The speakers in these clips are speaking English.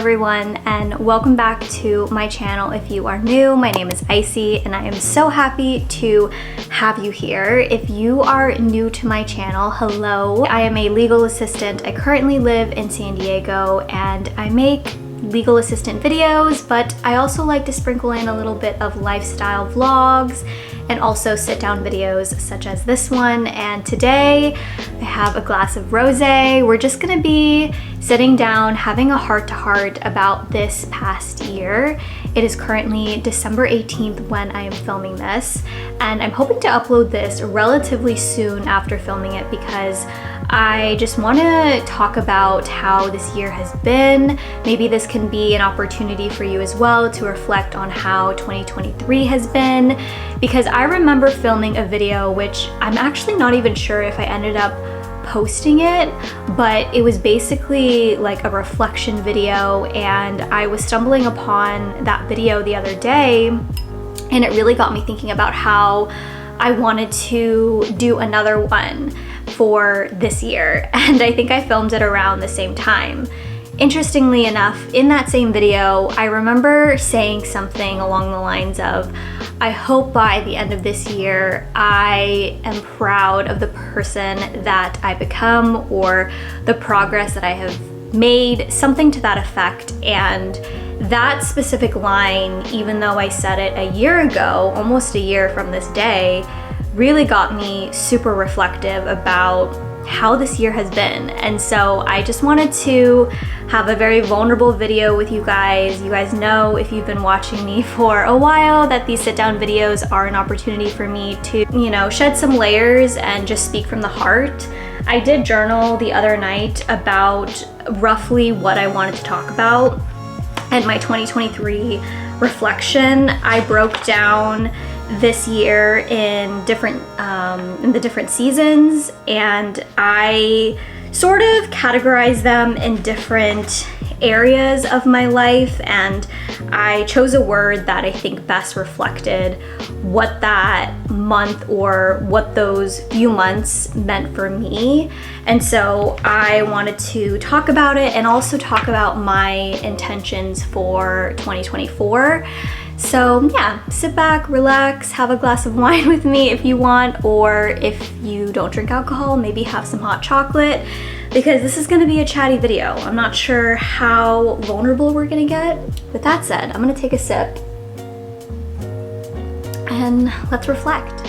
everyone, and welcome back to my channel. If you are new, my name is ICIE and I am so happy to have you here. If you are new to my channel, hello. I am a legal assistant. I currently live in San Diego and I make legal assistant videos, but I also like to sprinkle in a little bit of lifestyle vlogs and also sit down videos such as this one. And today I have a glass of rosé. We're just gonna be sitting down, having a heart-to-heart about this past year. It is currently December 18th when I am filming this, and I'm hoping to upload this relatively soon after filming it because I just want to talk about how this year has been. Maybe this can be an opportunity for you as well to reflect on how 2023 has been, because I remember filming a video which I'm actually not even sure if I ended up posting it, but it was basically like a reflection video, and I was stumbling upon that video the other day and it really got me thinking about how I wanted to do another one for this year, and I think I filmed it around the same time. Interestingly enough, in that same video, I remember saying something along the lines of, I hope by the end of this year, I am proud of the person that I become or the progress that I have made, something to that effect. And that specific line, even though I said it a year ago, almost a year from this day, really got me super reflective about how this year has been. And so I just wanted to have a very vulnerable video with you guys. You guys know, if you've been watching me for a while, that these sit down videos are an opportunity for me to, shed some layers and just speak from the heart. I did journal the other night about roughly what I wanted to talk about, and my 2023 reflection, I broke down this year in the different seasons, and I sort of categorized them in different areas of my life, and I chose a word that I think best reflected what that month or what those few months meant for me. And so I wanted to talk about it and also talk about my intentions for 2024. So yeah, sit back, relax, have a glass of wine with me if you want, or if you don't drink alcohol, maybe have some hot chocolate, because this is gonna be a chatty video. I'm not sure how vulnerable we're gonna get. With that said, I'm gonna take a sip and let's reflect.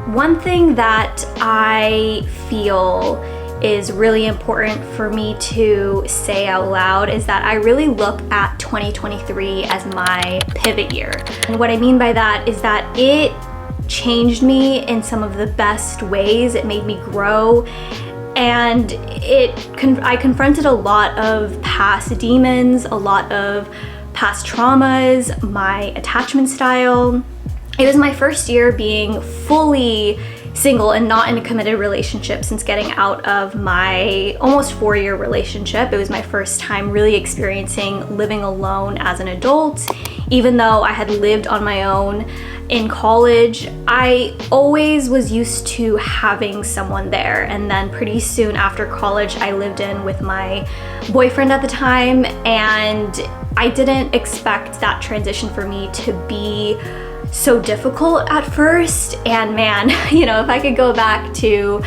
One thing that I feel is really important for me to say out loud is that I really look at 2023 as my pivot year. And what I mean by that is that it changed me in some of the best ways. It made me grow, and I confronted a lot of past demons, a lot of past traumas, my attachment style. It was my first year being fully single and not in a committed relationship since getting out of my almost 4-year relationship. It was my first time really experiencing living alone as an adult. Even though I had lived on my own in college, I always was used to having someone there. And then pretty soon after college, I lived in with my boyfriend at the time, and I didn't expect that transition for me to be so difficult at first. And man, if I could go back to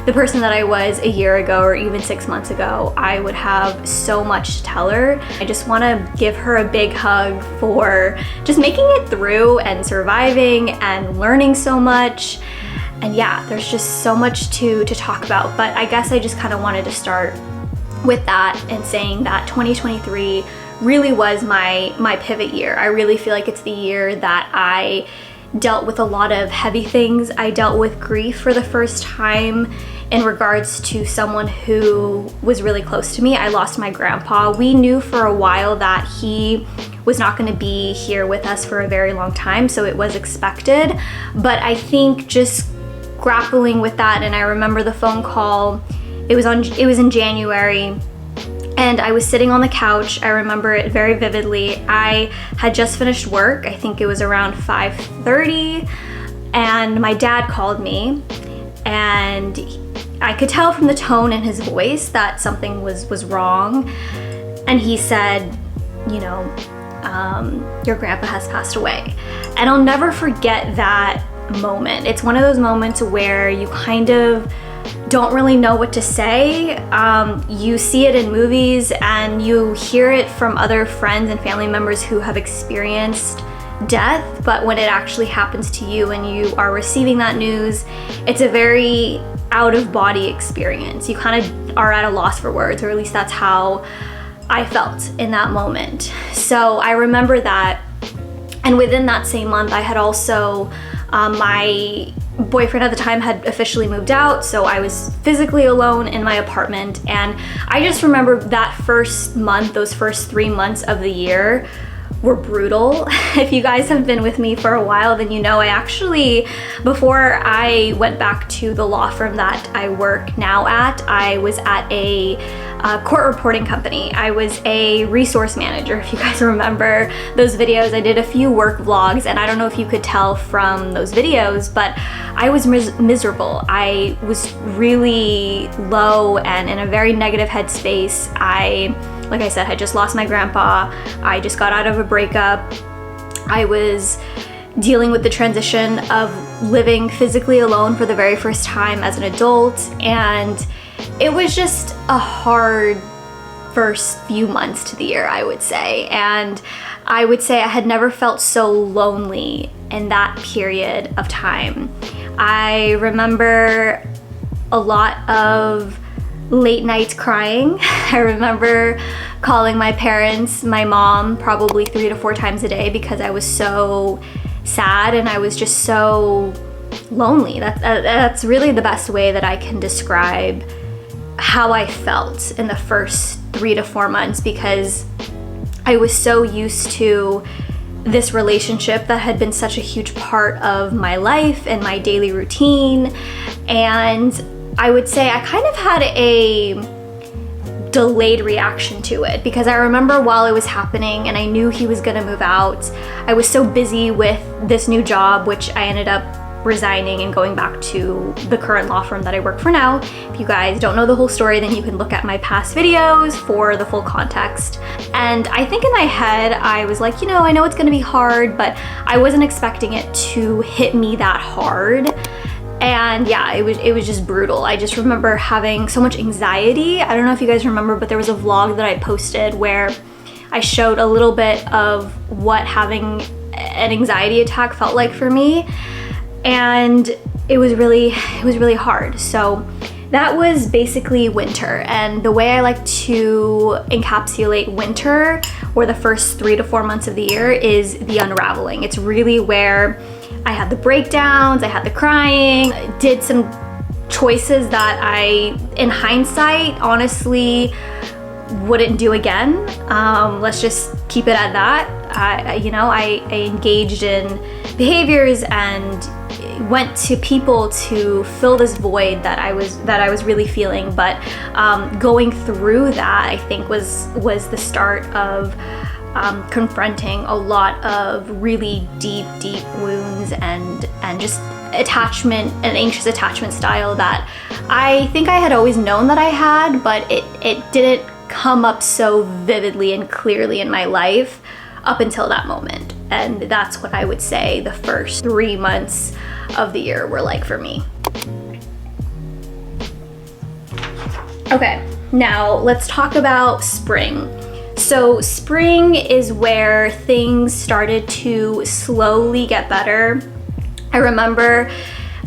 the person that I was a year ago or even 6 months ago, I would have so much to tell her. I just want to give her a big hug for just making it through and surviving and learning so much. And yeah, there's just so much to talk about, but I guess I just kind of wanted to start with that and saying that 2023 really was my pivot year. I really feel like it's the year that I dealt with a lot of heavy things. I dealt with grief for the first time in regards to someone who was really close to me. I lost my grandpa. We knew for a while that he was not going to be here with us for a very long time, so it was expected. But I think just grappling with that, and I remember the phone call, it was in January, and I was sitting on the couch. I remember it very vividly. I had just finished work. I think it was around 5:30, and my dad called me, and I could tell from the tone in his voice that something was wrong. And he said, you know, your grandpa has passed away. And I'll never forget that moment. It's one of those moments where you kind of don't really know what to say. You see it in movies and you hear it from other friends and family members who have experienced death, but when it actually happens to you and you are receiving that news, it's a very out-of-body experience. You kind of are at a loss for words, or at least that's how I felt in that moment. So I remember that, and within that same month, I had also, my boyfriend at the time had officially moved out, so I was physically alone in my apartment. And I just remember that first month, those first 3 months of the year were brutal. If you guys have been with me for a while, then you know I actually, before I went back to the law firm that I work now at, I was at a court reporting company. I was a resource manager. If you guys remember those videos, I did a few work vlogs, and I don't know if you could tell from those videos, but I was miserable. I was really low and in a very negative headspace. Like I said, I just lost my grandpa. I just got out of a breakup. I was dealing with the transition of living physically alone for the very first time as an adult, and it was just a hard first few months to the year, I would say. And I would say I had never felt so lonely in that period of time. I remember a lot of late nights crying. I remember calling my parents, my mom, probably 3 to 4 times a day because I was so sad and I was just so lonely. That's really the best way that I can describe how I felt in the first 3 to 4 months, because I was so used to this relationship that had been such a huge part of my life and my daily routine. And I would say I kind of had a delayed reaction to it, because I remember while it was happening and I knew he was gonna move out, I was so busy with this new job, which I ended up resigning and going back to the current law firm that I work for now. If you guys don't know the whole story, then you can look at my past videos for the full context. And I think in my head, I was like, you know, I know it's gonna be hard, but I wasn't expecting it to hit me that hard. And yeah, it was just brutal. I just remember having so much anxiety. I don't know if you guys remember, but there was a vlog that I posted where I showed a little bit of what having an anxiety attack felt like for me. And it was really hard. So that was basically winter. And the way I like to encapsulate winter, or the first 3 to 4 months of the year, is the unraveling. It's really where I had the breakdowns, I had the crying, did some choices that I, in hindsight, honestly wouldn't do again. Let's just keep it at that. I engaged in behaviors and went to people to fill this void that I was really feeling. But going through that, I think was the start of confronting a lot of really deep wounds and just attachment, an anxious attachment style that I think I had always known that I had, but it didn't come up so vividly and clearly in my life up until that moment. And that's what I would say the first 3 months of the year were like for me. Okay, now let's talk about spring. So spring is where things started to slowly get better. I remember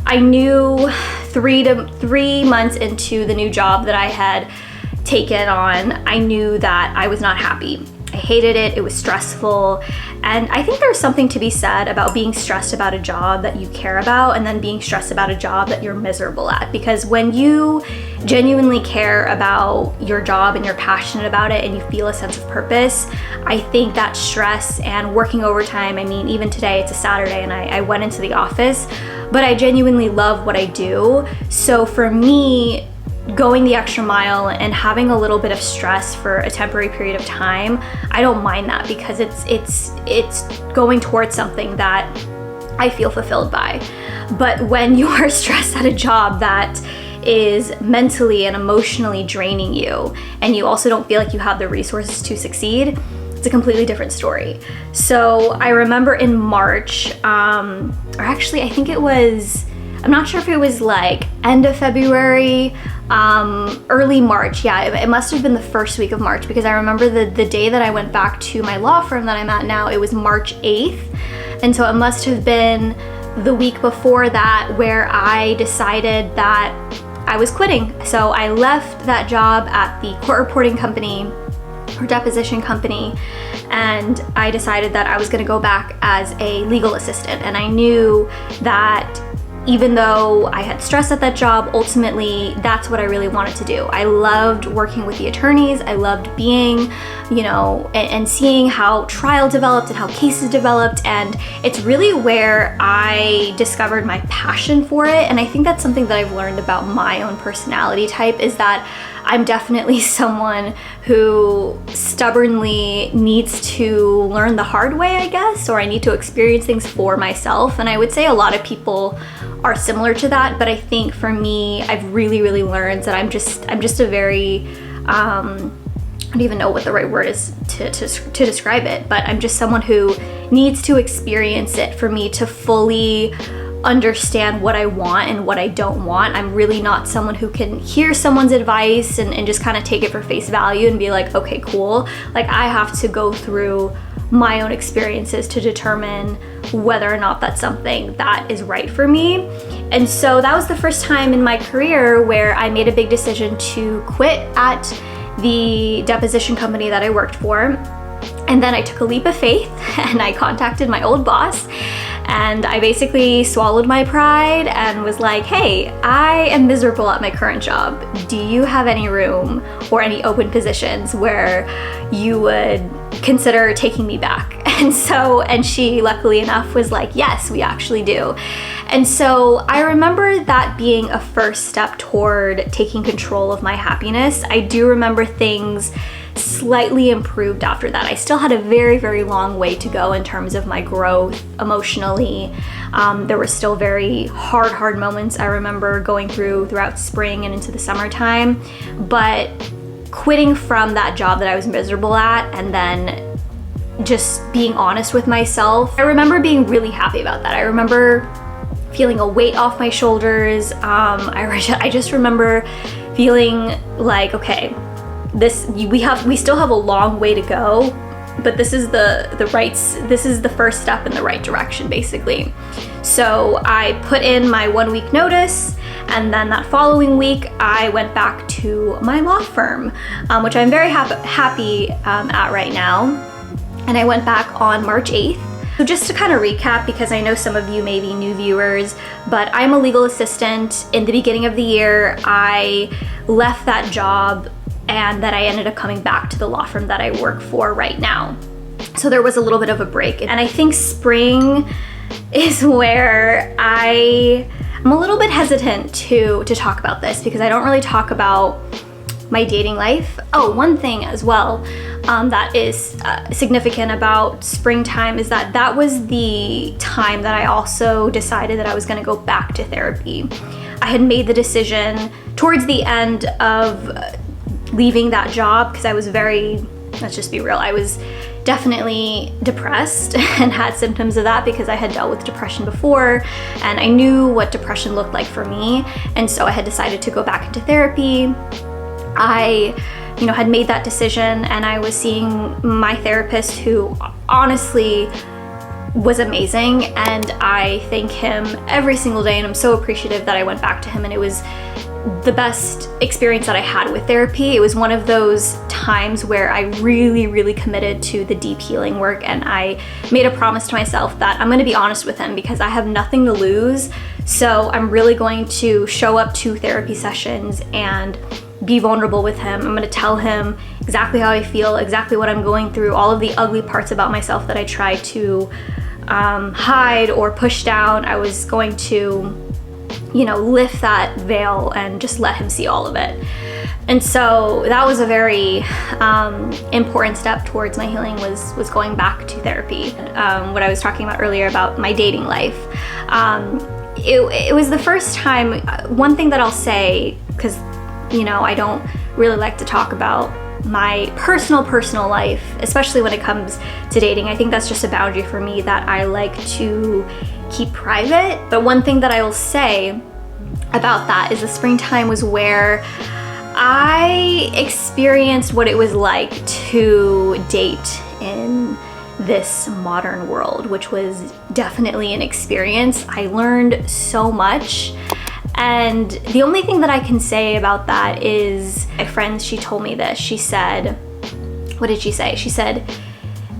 I knew 3 months into the new job that I had taken on, I knew that I was not happy. I hated it, it was stressful. And I think there's something to be said about being stressed about a job that you care about and then being stressed about a job that you're miserable at. Because when you genuinely care about your job and you're passionate about it and you feel a sense of purpose, I think that stress and working overtime, I mean, even today it's a Saturday and I went into the office, but I genuinely love what I do. So for me, going the extra mile and having a little bit of stress for a temporary period of time, I don't mind that, because it's going towards something that I feel fulfilled by. But when you are stressed at a job that is mentally and emotionally draining you, and you also don't feel like you have the resources to succeed, it's a completely different story. So I remember in March, or actually I think it was, I'm not sure if it was like end of February, early March. Yeah, it must have been the first week of March, because I remember the day that I went back to my law firm that I'm at now, it was March 8th. And so it must have been the week before that where I decided that I was quitting. So I left that job at the court reporting company or deposition company, and I decided that I was gonna go back as a legal assistant. And I knew that even though I had stress at that job, ultimately that's what I really wanted to do. I loved working with the attorneys. I loved being, you know, and seeing how trial developed and how cases developed. And it's really where I discovered my passion for it. And I think that's something that I've learned about my own personality type, is that I'm definitely someone who stubbornly needs to learn the hard way, I guess, or I need to experience things for myself. And I would say a lot of people are similar to that, but I think for me, I've really learned that I'm just a very, I don't even know what the right word is to describe it, but I'm just someone who needs to experience it for me to fully understand what I want and what I don't want. I'm really not someone who can hear someone's advice and just kind of take it for face value and be like, okay, cool. Like, I have to go through my own experiences to determine whether or not that's something that is right for me. And so that was the first time in my career where I made a big decision to quit at the deposition company that I worked for. And then I took a leap of faith and I contacted my old boss, and I basically swallowed my pride and was like, hey, I am miserable at my current job. Do you have any room or any open positions where you would consider taking me back? And she, luckily enough, was like, yes, we actually do. And so I remember that being a first step toward taking control of my happiness. I do remember things slightly improved after that. I still had a very long way to go in terms of my growth emotionally. There were still very hard moments I remember going throughout spring and into the summertime, but quitting from that job that I was miserable at and then just being honest with myself, I remember being really happy about that. I remember feeling a weight off my shoulders. I just remember feeling like, okay, we still have a long way to go, but this is the first step in the right direction, basically. So I put in my 1 week notice, and then that following week I went back to my law firm, which I'm very happy at right now. And I went back on March 8th. So just to kind of recap, because I know some of you may be new viewers, but I'm a legal assistant. In the beginning of the year, I left that job, and then I ended up coming back to the law firm that I work for right now. So there was a little bit of a break. And I think spring is where I'm a little bit hesitant to talk about this, because I don't really talk about my dating life. Oh, one thing as well that is significant about springtime is that was the time that I also decided that I was gonna go back to therapy. I had made the decision towards the end of leaving that job, because I was let's just be real, I was definitely depressed and had symptoms of that because I had dealt with depression before, and I knew what depression looked like for me. And so I had decided to go back into therapy. I had made that decision, and I was seeing my therapist, who honestly was amazing, and I thank him every single day, and I'm so appreciative that I went back to him, and it was the best experience that I had with therapy. It was one of those times where I really committed to the deep healing work, and I made a promise to myself that I'm going to be honest with him because I have nothing to lose. So I'm really going to show up to therapy sessions and be vulnerable with him. I'm going to tell him exactly how I feel, exactly what I'm going through, all of the ugly parts about myself that I try to hide or push down. I was going to lift that veil and just let him see all of it. And so that was a very important step towards my healing, was going back to therapy. What I was talking about earlier about my dating life. it was the first time. One thing that I'll say, because you know, I don't really like to talk about my personal life, especially when it comes to dating. I think that's just a boundary for me that I like to keep private. But one thing that I will say about that is the springtime was where I experienced what it was like to date in this modern world, which was definitely an experience. I learned so much. And the only thing that I can say about that is my friend, she told me this. She said, what did she say? She said,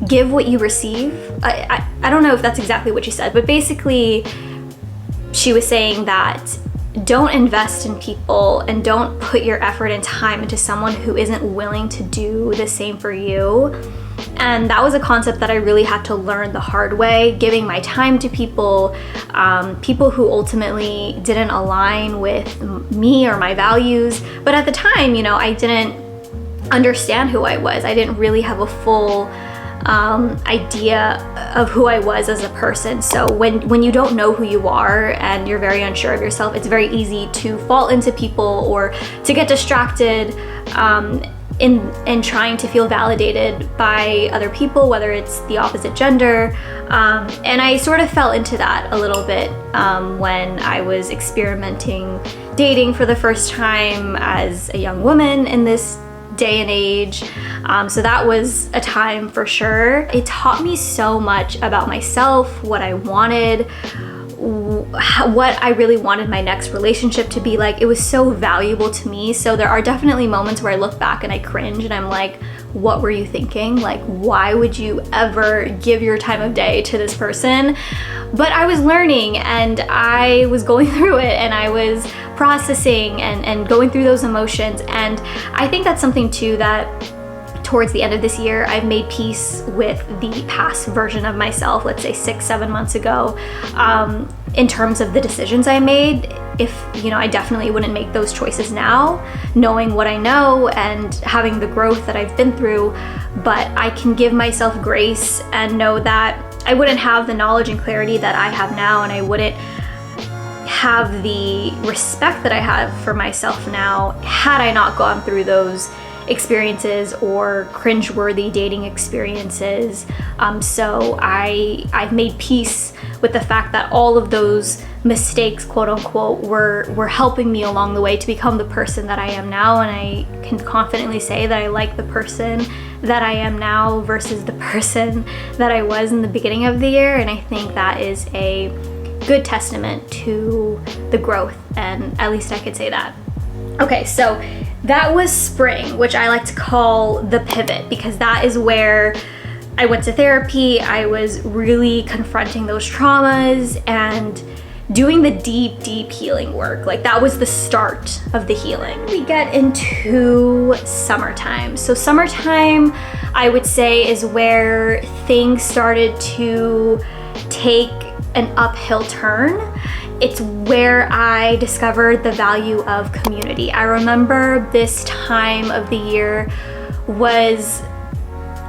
give what you receive. I don't know if that's exactly what she said, but basically she was saying that don't invest in people and don't put your effort and time into someone who isn't willing to do the same for you. And that was a concept that I really had to learn the hard way, giving my time to people, people who ultimately didn't align with me or my values. But at the time, you know, I didn't understand who I was. I didn't really have a full idea of who I was as a person. So when you don't know who you are and you're very unsure of yourself, it's very easy to fall into people or to get distracted in trying to feel validated by other people, whether it's the opposite gender. And I sort of fell into that a little bit when I was experimenting dating for the first time as a young woman in this day and age. So that was a time for sure. It taught me so much about myself, what I wanted, what I really wanted my next relationship to be like. It was so valuable to me. So there are definitely moments where I look back and I cringe and I'm like, what were you thinking? Like, why would you ever give your time of day to this person? But I was learning and I was going through it and I was processing and going through those emotions. And I think that's something too that towards the end of this year, I've made peace with the past version of myself, let's say 6-7 months ago, in terms of the decisions I made. If, you know, I definitely wouldn't make those choices now, knowing what I know and having the growth that I've been through, but I can give myself grace and know that I wouldn't have the knowledge and clarity that I have now, and I wouldn't have the respect that I have for myself now had I not gone through those experiences or cringeworthy dating experiences. So I've made peace with the fact that all of those mistakes, quote unquote, were helping me along the way to become the person that I am now. And I can confidently say that I like the person that I am now versus the person that I was in the beginning of the year. And I think that is a good testament to the growth, and at least I could say that. Okay, so that was spring, which I like to call the pivot, because that is where I went to therapy. I was really confronting those traumas and doing the deep healing work. Like, that was the start of the healing. We get into summertime. So summertime, I would say, is where things started to take an uphill turn. It's where I discovered the value of community. I remember this time of the year was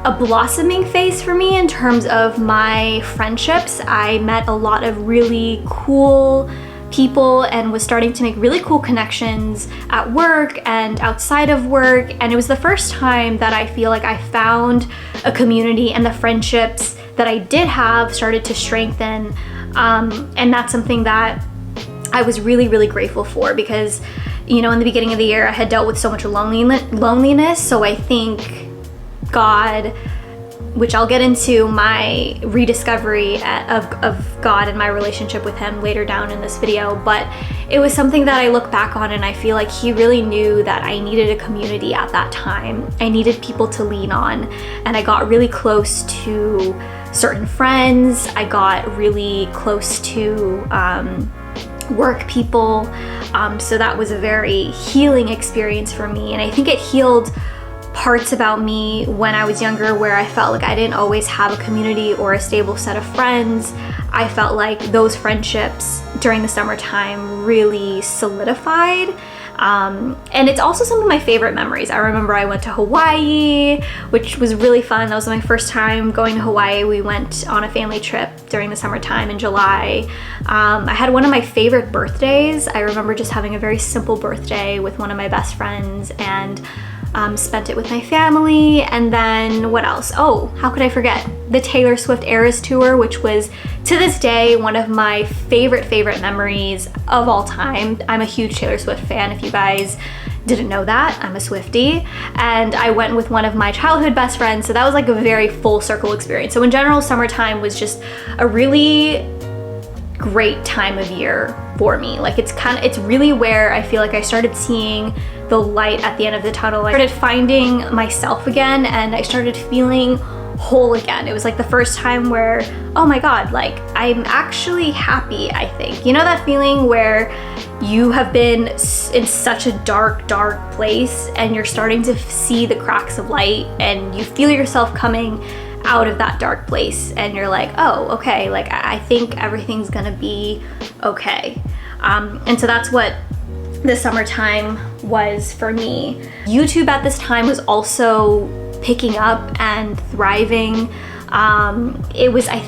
a blossoming phase for me in terms of my friendships. I met a lot of really cool people and was starting to make really cool connections at work and outside of work. And it was the first time that I feel like I found a community, and the friendships that I did have started to strengthen. And that's something that I was really grateful for, because, you know, in the beginning of the year, I had dealt with so much loneliness. So I think God, which I'll get into my rediscovery of God and my relationship with Him later down in this video, but it was something that I look back on and I feel like He really knew that I needed a community at that time. I needed people to lean on, and I got really close to certain friends. I got really close to work people. So that was a very healing experience for me. And I think it healed parts about me when I was younger where I felt like I didn't always have a community or a stable set of friends. I felt like those friendships during the summertime really solidified. And it's also some of my favorite memories. I remember I went to Hawaii, which was really fun. That was my first time going to Hawaii. We went on a family trip during the summertime in July. I had one of my favorite birthdays. I remember just having a very simple birthday with one of my best friends, and spent it with my family. And then what else? Oh, how could I forget? The Taylor Swift Eras Tour, which was to this day one of my favorite memories of all time. I'm a huge Taylor Swift fan, if you guys didn't know that. I'm a Swiftie, and I went with one of my childhood best friends, so that was like a very full circle experience. So in general, summertime was just a really great time of year for me. Like it's really where I feel like I started seeing the light at the end of the tunnel. I started finding myself again, and I started feeling whole again. It was like the first time where, oh my God, like I'm actually happy, I think. You know that feeling where you have been in such a dark place, and you're starting to see the cracks of light, and you feel yourself coming out of that dark place, and you're like, oh, okay, like I think everything's gonna be okay. And so that's what the summertime was for me. YouTube at this time was also picking up and thriving. It was, I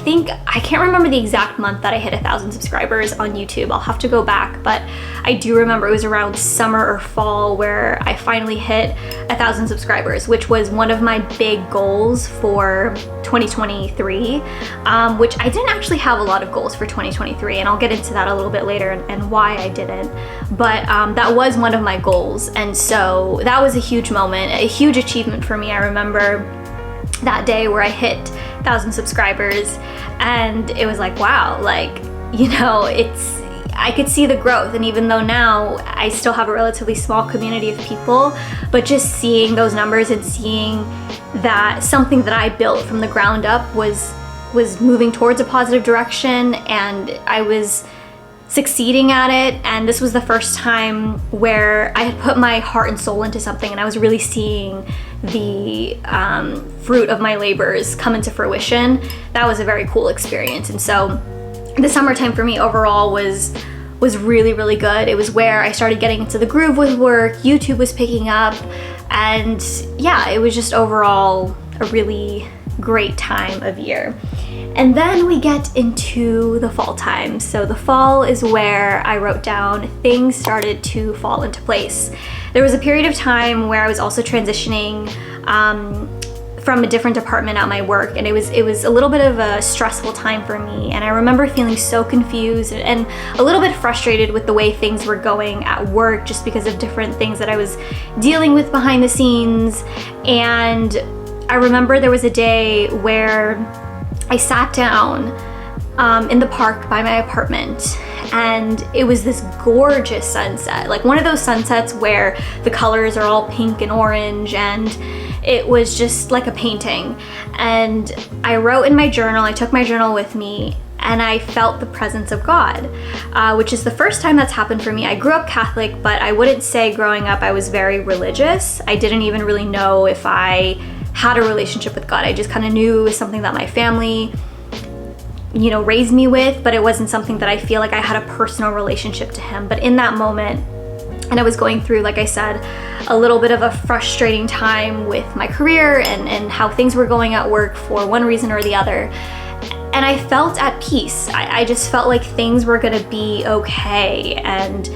can't remember the exact month that I hit 1,000 subscribers on YouTube. I'll have to go back, but I do remember it was around summer or fall where I finally hit 1,000 subscribers, which was one of my big goals for 2023, which I didn't actually have a lot of goals for 2023, and I'll get into that a little bit later and why I didn't. But that was one of my goals, and so that was a huge moment, a huge achievement for me. I remember that day where I hit 1,000 subscribers, and it was like, wow, like, you know, I could see the growth. And even though now I still have a relatively small community of people, but just seeing those numbers and seeing that something that I built from the ground up was moving towards a positive direction, and I was succeeding at it. And this was the first time where I had put my heart and soul into something, and I was really seeing the fruit of my labors come into fruition. That was a very cool experience. And so the summertime for me overall was really good. It was where I started getting into the groove with work. YouTube was picking up, and yeah, it was just overall a really great time of year. And then we get into the fall time. So the fall is where I wrote down things started to fall into place. There was a period of time where I was also transitioning from a different department at my work, and it was a little bit of a stressful time for me. And I remember feeling so confused and a little bit frustrated with the way things were going at work, just because of different things that I was dealing with behind the scenes. And I remember there was a day where I sat down in the park by my apartment, and it was this gorgeous sunset, like one of those sunsets where the colors are all pink and orange, and it was just like a painting. And I wrote in my journal, I took my journal with me, and I felt the presence of God, which is the first time that's happened for me. I grew up Catholic, but I wouldn't say growing up I was very religious. I didn't even really know if I had a relationship with God. I just kind of knew it was something that my family, you know, raised me with, but it wasn't something that I feel like I had a personal relationship to Him. But in that moment, and I was going through, like I said, a little bit of a frustrating time with my career and how things were going at work for one reason or the other. And I felt at peace. I just felt like things were gonna be okay. And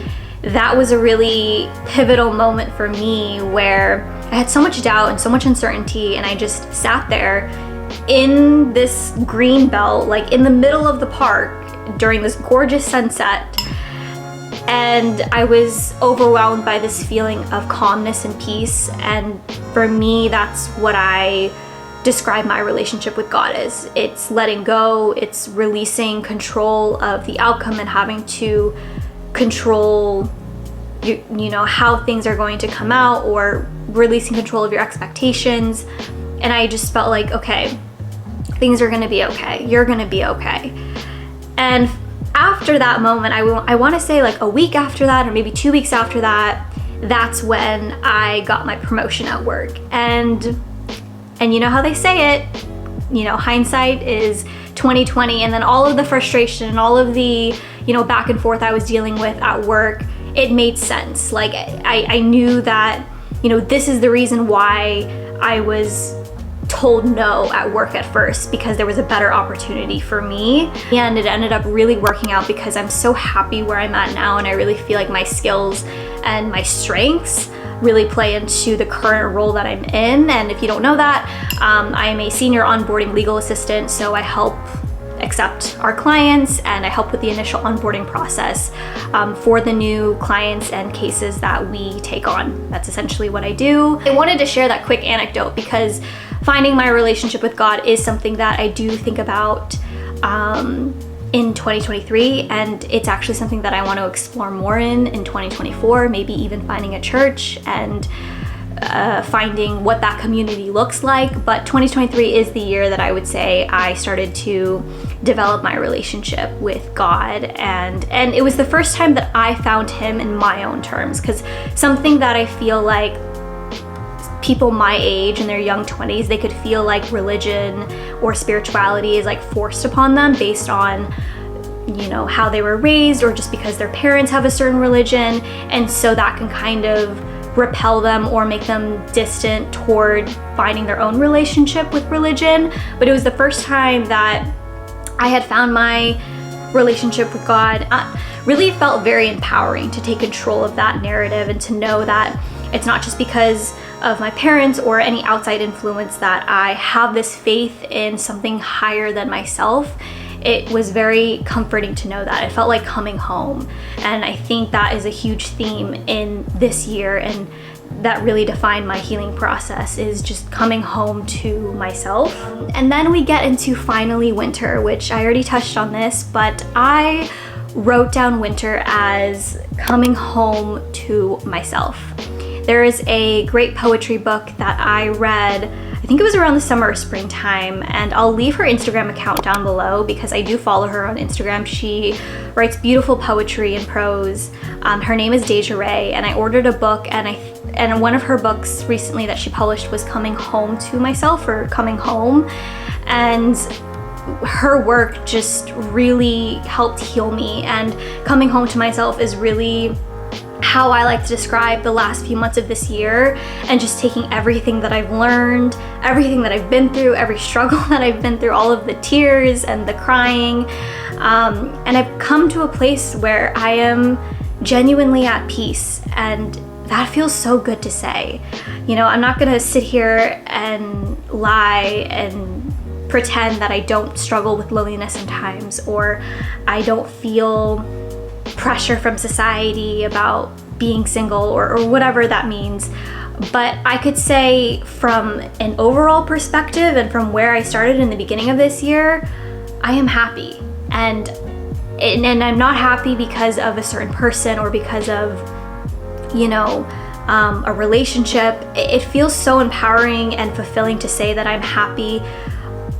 that was a really pivotal moment for me, where I had so much doubt and so much uncertainty, and I just sat there in this green belt, like in the middle of the park during this gorgeous sunset, and I was overwhelmed by this feeling of calmness and peace. And for me, that's what I describe my relationship with God as. It's letting go, it's releasing control of the outcome and having to control you know, how things are going to come out, or releasing control of your expectations. And I just felt like, okay, things are gonna be okay. You're gonna be okay. And after that moment, I want to say like a week after that, or maybe 2 weeks after that, that's when I got my promotion at work. And you know how they say it, you know, hindsight is 20/20. And then all of the frustration and all of the, you know, back and forth I was dealing with at work, it made sense. Like I knew that, you know, this is the reason why I was told no at work at first, because there was a better opportunity for me. And it ended up really working out because I'm so happy where I'm at now, and I really feel like my skills and my strengths really play into the current role that I'm in. And if you don't know that, I am a senior onboarding legal assistant, so I help accept our clients and I help with the initial onboarding process for the new clients and cases that we take on. That's essentially what I do. I wanted to share that quick anecdote because finding my relationship with God is something that I do think about in 2023, and it's actually something that I want to explore more in 2024, maybe even finding a church and finding what that community looks like. But 2023 is the year that I would say I started to develop my relationship with God, and it was the first time that I found him in my own terms, because something that I feel like people my age in their young 20s, they could feel like religion or spirituality is like forced upon them based on, you know, how they were raised, or just because their parents have a certain religion, and so that can kind of repel them or make them distant toward finding their own relationship with religion. But it was the first time that I had found my relationship with God. Really felt very empowering to take control of that narrative and to know that it's not just because of my parents or any outside influence that I have this faith in something higher than myself. It was very comforting to know that. It felt like coming home. And I think that is a huge theme in this year, and that really defined my healing process, is just coming home to myself. And then we get into finally winter, which I already touched on this, but I wrote down winter as coming home to myself. There is a great poetry book that I read, I think it was around the summer or springtime, and I'll leave her Instagram account down below because I do follow her on Instagram. She writes beautiful poetry and prose. Her name is Deja, and I ordered a book, and one of her books recently that she published was Coming Home to Myself, or Coming Home, and her work just really helped heal me. And Coming Home to Myself is really how I like to describe the last few months of this year, and just taking everything that I've learned, everything that I've been through, every struggle that I've been through, all of the tears and the crying, and I've come to a place where I am genuinely at peace, and that feels so good to say. You know, I'm not gonna sit here and lie and pretend that I don't struggle with loneliness sometimes, or I don't feel pressure from society about being single, or whatever that means. But I could say from an overall perspective and from where I started in the beginning of this year, I am happy. And I'm not happy because of a certain person or because of, you know, a relationship. It feels so empowering and fulfilling to say that I'm happy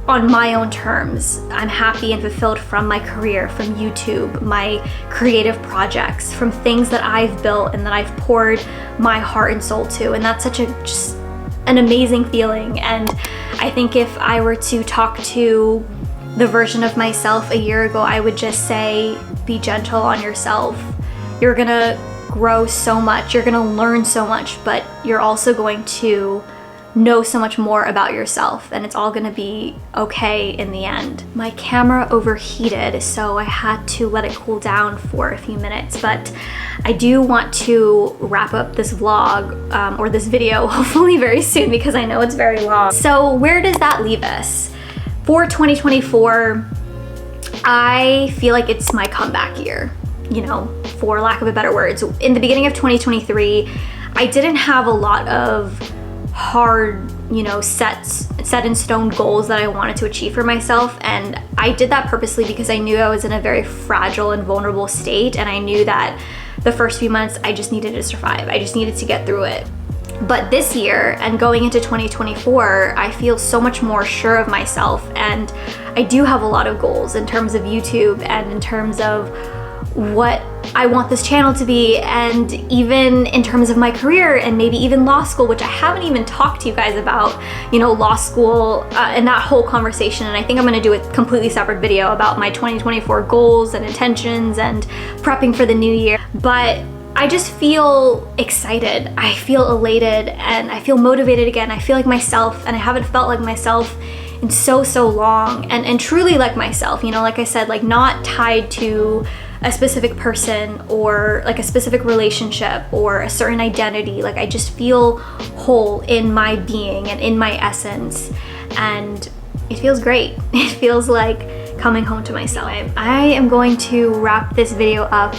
on my own terms. I'm happy and fulfilled from my career, from YouTube, my creative projects, from things that I've built and that I've poured my heart and soul to. And that's such just an amazing feeling. And I think if I were to talk to the version of myself a year ago, I would just say, be gentle on yourself. You're gonna grow so much, you're gonna learn so much, but you're also going to know so much more about yourself, and it's all gonna be okay in the end. My camera overheated, so I had to let it cool down for a few minutes, but I do want to wrap up this vlog, or this video, hopefully very soon, because I know it's very long. So where does that leave us? For 2024, I feel like it's my comeback year, you know, for lack of a better words. In the beginning of 2023, I didn't have a lot of hard, you know, set in stone goals that I wanted to achieve for myself, and I did that purposely because I knew I was in a very fragile and vulnerable state, and I knew that the first few months I just needed to survive. I just needed to get through it. But this year and going into 2024, I feel so much more sure of myself, and I do have a lot of goals in terms of YouTube and in terms of what I want this channel to be, and even in terms of my career and maybe even law school, which I haven't even talked to you guys about, you know, law school and that whole conversation. And I think I'm gonna do a completely separate video about my 2024 goals and intentions and prepping for the new year. But I just feel excited. I feel elated and I feel motivated again. I feel like myself, and I haven't felt like myself in so long, and truly like myself, you know, like I said, like not tied to a specific person or like a specific relationship or a certain identity. Like I just feel whole in my being and in my essence, and it feels great. It feels like coming home to myself. I am going to wrap this video up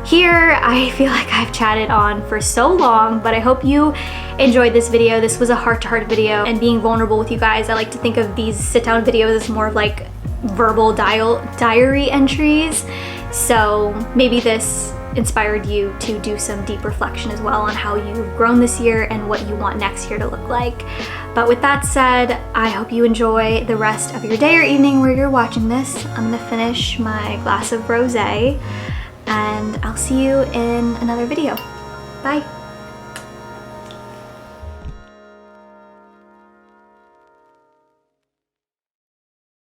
here. I feel like I've chatted on for so long, but I hope you enjoyed this video. This was a heart-to-heart video, and being vulnerable with you guys, I like to think of these sit-down videos as more of like verbal diary entries. So maybe this inspired you to do some deep reflection as well on how you've grown this year and what you want next year to look like. But with that said, I hope you enjoy the rest of your day or evening where you're watching this. I'm gonna finish my glass of rosé, and I'll see you in another video. Bye.